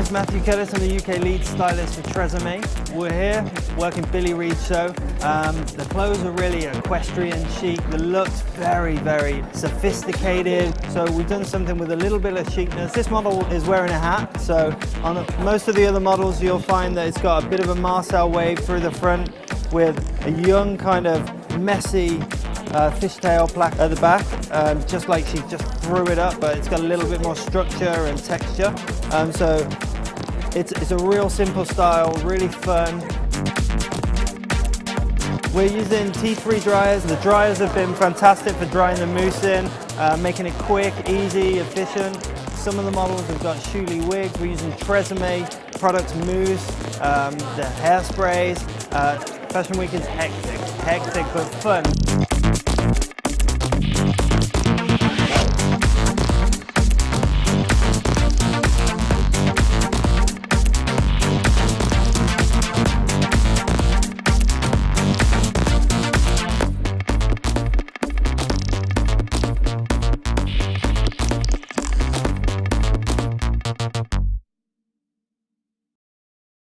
name's Matthew Kellis. I'm the UK lead stylist for Tresemme. We're here working Billy Reid's show. The clothes are really equestrian chic. The look's very, very sophisticated. So we've done something with a little bit of chicness. This model is wearing a hat. So on most of the other models, you'll find that it's got a bit of a Marcel wave through the front with a young kind of messy fishtail plaque at the back, just like she just threw it up, but it's got a little bit more structure and texture. So it's a real simple style, really fun. We're using T3 dryers. The dryers have been fantastic for drying the mousse in, making it quick, easy, efficient. Some of the models have got Shuli wigs. We're using Tresemme products mousse, the hairsprays. Fashion Week is hectic but fun.